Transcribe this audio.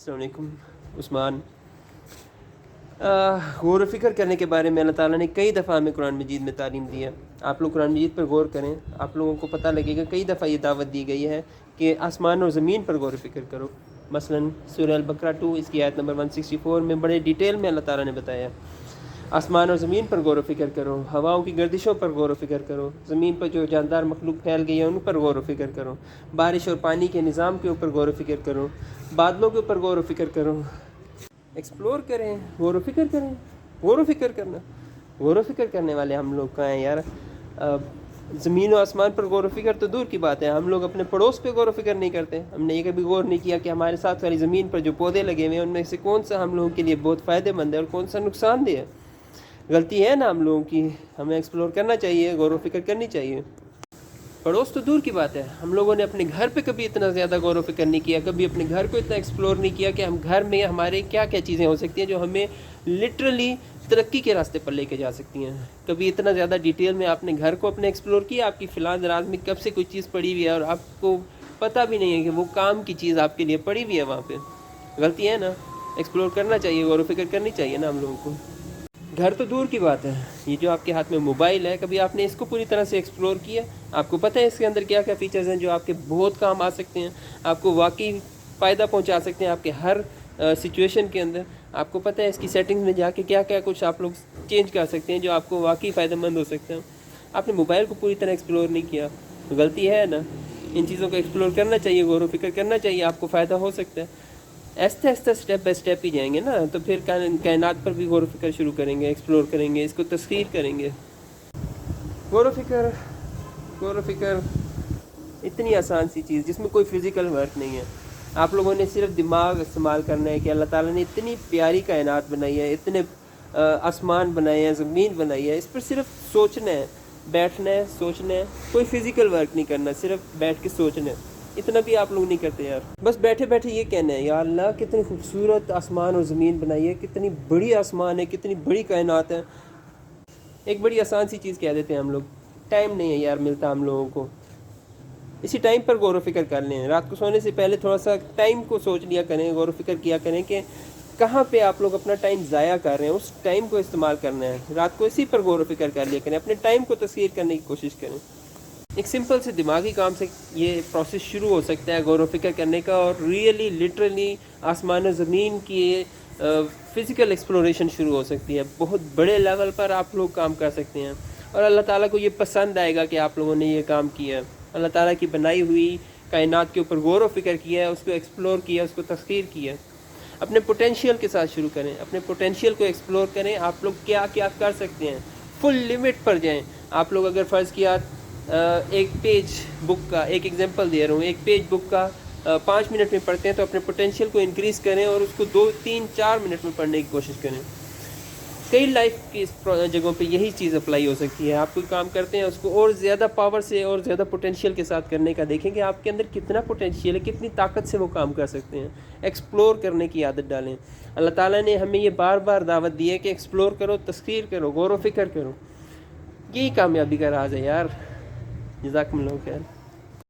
अस्सलाम वालेकुम उस्मान। गौर व फ़िक्र करने के बारे में अल्लाह ताला ने कई दफ़ा हमें कुरान मजीद में तालीम दी है। आप लोग कुरान मजीद पर गौर करें, आप लोगों को पता लगेगा कई दफ़ा ये दावत दी गई है कि आसमान और ज़मीन पर गौर व फ़िक्र करो। मसलन सूरह अल-बकरा 2 इसकी आयत नंबर 164 में बड़े डिटेल में अल्लाह ताला ने बताया आसमान और ज़मीन पर गौर व फ़िक्र करो, हवाओं की गर्दिशों पर गौर व फ़िक्र करो, ज़मीन पर जो जानदार मखलूक फैल गई है उन पर गौर व फ़िक्र करो, बारिश और पानी के निज़ाम के ऊपर गौर व फ़िक्र करो, बादलों के ऊपर गौर व फ़िक्र करो। एक्सप्लोर करें, गौर व फ़िक्र करें। गौर व फ़िक्र करना, गौर व फ़िक्र करने वाले हम लोग कहाँ हैं यार। ज़मीन और आसमान पर गौर व फ़िक्र तो दूर की बात है, हम लोग अपने पड़ोस पे गौर व फ़िक्र नहीं करते। हमने ये कभी गौर नहीं किया कि हमारे साथ वाली ज़मीन पर जो पौधे लगे हुए हैं उनमें से कौन सा हम लोगों के लिए बहुत फ़ायदेमंद है और कौन सा नुकसानदेह है। गलती है ना हम लोगों की, हमें एक्सप्लोर करना चाहिए, गौर व फ़िक्र करनी चाहिए। पड़ोस तो दूर की बात है, हम लोगों ने अपने घर पे कभी इतना ज़्यादा गौर व फ़िक्र नहीं किया, कभी अपने घर को इतना एक्सप्लोर नहीं किया कि हम घर में हमारे क्या क्या चीज़ें हो सकती हैं जो हमें लिटरली तरक्की के रास्ते पर लेके जा सकती हैं। कभी इतना ज़्यादा डिटेल में आपने घर को अपने एक्सप्लोर किया, आपकी फ़िलहाल दराज में कब से कोई चीज़ पड़ी हुई है और आपको पता भी नहीं है कि वो काम की चीज़ आपके लिए पड़ी हुई है वहाँ पर। गलती है ना, एक्सप्लोर करना चाहिए, गौर व फ़िक्र करनी चाहिए ना हम लोगों को। घर तो दूर की बात है, ये जो आपके हाथ में मोबाइल है, कभी आपने इसको पूरी तरह से एक्सप्लोर किया? आपको पता है इसके अंदर क्या क्या फ़ीचर्स हैं जो आपके बहुत काम आ सकते हैं, आपको वाकई फ़ायदा पहुंचा सकते हैं आपके हर सिचुएशन के अंदर। आपको पता है इसकी सेटिंग्स में जाके क्या क्या कुछ आप लोग चेंज कर सकते हैं जो आपको वाकई फ़ायदेमंद हो सकता है। आपने मोबाइल को पूरी तरह एक्सप्लोर नहीं किया, तो गलती है ना। इन चीज़ों को एक्सप्लोर करना चाहिए, गौर व फ़िक्र करना चाहिए, आपको फ़ायदा हो सकता है। Aahista Aahista step by step ही जाएंगे ना, तो फिर कायनात पर भी गौर व फ़िक्र शुरू करेंगे, एक्सप्लोर करेंगे, इसको तस्खीर करेंगे। गौर व फ़िक्र, गौर व फ़िक्र इतनी आसान सी चीज़ जिसमें कोई फ़िज़िकल वर्क नहीं है। आप लोगों ने सिर्फ दिमाग इस्तेमाल करना है कि अल्लाह ताला ने इतनी प्यारी कायनात बनाई है, इतने आसमान बनाए हैं, ज़मीन बनाई है, इस पर सिर्फ सोचना है, बैठना है, सोचना है, कोई फ़िज़िकल वर्क नहीं करना, सिर्फ बैठ के सोचना है। इतना भी आप लोग नहीं करते यार, बस बैठे बैठे ये कहना है या अल्लाह कितनी खूबसूरत आसमान और ज़मीन बनाई है, कितनी बड़ी आसमान है, कितनी बड़ी कायनात है। एक बड़ी आसान सी चीज़ कह देते हैं हम लोग, टाइम नहीं है यार मिलता हम लोगों को। इसी टाइम पर गौर व फ़िक्र कर लें, रात को सोने से पहले थोड़ा सा टाइम को सोच लिया करें, गौर व फ़िक्र किया करें कि कहाँ पे आप लोग अपना टाइम ज़ाया कर रहे हैं, उस टाइम को इस्तेमाल करना है। रात को इसी पर गौर व फ़िक्र कर लिया करें, अपने टाइम को तस्वीर करने की कोशिश करें। एक सिंपल से दिमागी काम से ये प्रोसेस शुरू हो सकता है गौर व फ़िक्र करने का, और रियली लिटरली आसमान और ज़मीन की फ़िज़िकल एक्सप्लोरेशन शुरू हो सकती है। बहुत बड़े लेवल पर आप लोग काम कर सकते हैं और अल्लाह ताला को ये पसंद आएगा कि आप लोगों ने ये काम किया है। अल्लाह ताला की बनाई हुई कायनात के ऊपर गौर व फ़िक्र किया है, उसको एक्सप्लोर किया, उसको तस्खीर किया। अपने पोटेंशियल के साथ शुरू करें, अपने पोटेंशियल को एक्सप्लोर करें। आप लोग क्या क्या कर सकते हैं, फुल लिमिट पर जाएँ। आप लोग अगर फ़र्ज़ किया एक पेज बुक का, एक एग्जांपल दे रहा हूँ, एक पेज बुक का 5 मिनट में पढ़ते हैं तो अपने पोटेंशियल को इंक्रीज़ करें और उसको 2, 3, 4 मिनट में पढ़ने की कोशिश करें। कई लाइफ की जगहों पे यही चीज़ अप्लाई हो सकती है। आप कोई काम करते हैं उसको और ज़्यादा पावर से और ज़्यादा पोटेंशियल के साथ करने का देखें कि आपके अंदर कितना पोटेंशियल है, कितनी ताकत से वो काम कर सकते हैं। एक्सप्लोर करने की आदत डालें। अल्लाह ताला ने हमें ये बार बार दावत दी है कि एक्सप्लोर करो, तस्खीर करो, गौर व फ़िक्र करो। यही कामयाबी का राज है यार। जज़ाकुमुल्लाह खैर।